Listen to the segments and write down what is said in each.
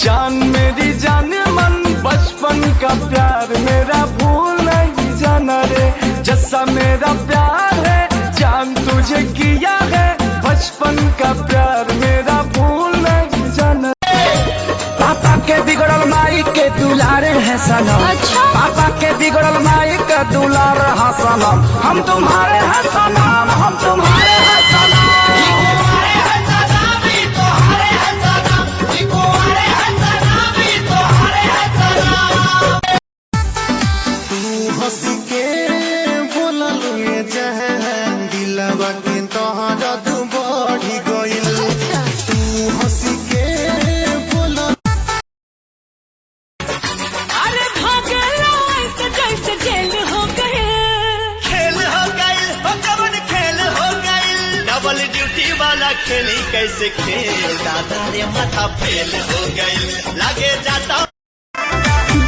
जान मेरी जान मन बचपन का प्यार मेरा भूल नहीं जाना रे। जैसा मेरा प्यार है जान तुझे किया है, बचपन का प्यार मेरा भूल नहीं जाना। पापा के बिगड़ल माई के दुलारे हैं सनम। अच्छा? पापा के बिगड़ल माई के दुलार है सनम। हम तुम्हारे हैं सनम, हम तुम्हारे हैं सनम। हंसी के बोलल जहन दिलवा के तोहरा तू बढ़ी गइल। तू हंसी के बोलल अरे भागला ऐसे जैसे जेल हो गए। खेल हो गइल हो कवन खेल हो गइल। डबल ड्यूटी वाला खेली कैसे खेल। दादा रे माथा फेल हो गइल लागे जाता।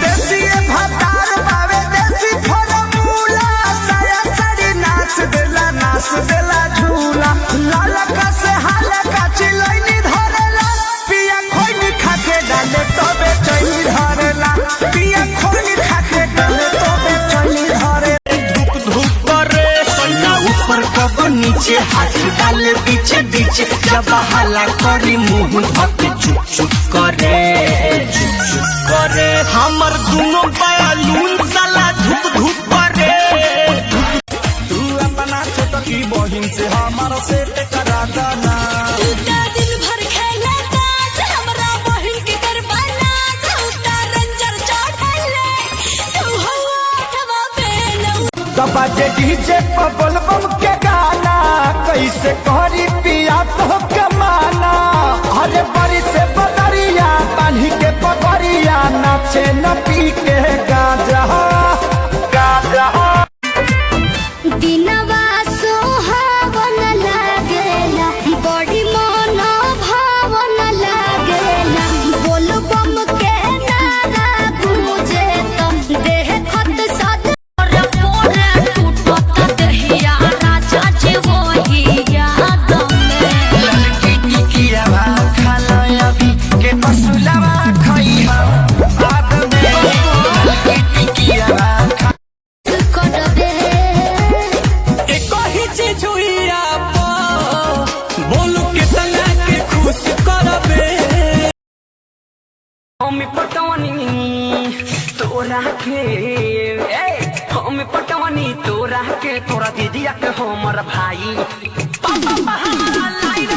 देसी भतार बावे देसी फॉर्मूला, साया साड़ी नाच देला झूला। लालका से हालका चिलैनी धरेला, पिया खोइनी खाके डाले तबे चैनी धरेला। पिया खोइनी खाके डाले तबे चैनी धरे। धूप धूप करे ना ऊपर कब नीचे हाथ डाले पीछे पीछे। जब हाला करी मुंह धक चुप चुप करे, चुप चुप करे। हमर दोनों बयालून साला धूप धूप करे। तू अपना छोटकी बहिन से हमारा सेट करा देना। तू तो दिन भर खेले ताश, हमरा बहिन के करवाना। तू तो रंजर चढ़ले, तू हवा अठवा बेलऊ। बाजे डीजे पर बोलबम के गाना, कैसे करी पिया तो कमाना। अरे बड़ी से बदरिया पानी के पगड़िया, नाचे न पी के गाजा गाजा। दिनवा सोहावन लागेला, बड़ी मन भावन लागेला। बोलबम के नारा गूंजे त देह खत सद पोरे टूटत दहिया। राजा जी वही याद में ललकी टिकिया खाला अभी के मसुलवा खइहा बाद में। ललकी टिकिया करबे। एक ही चीज हुई आप बोलू कितना के खुश करबे। हम पटवनी तोरा के, हम पटवनी तोरा के, तोरा दीदिया के हमर भाई। पापा हमारा लाइन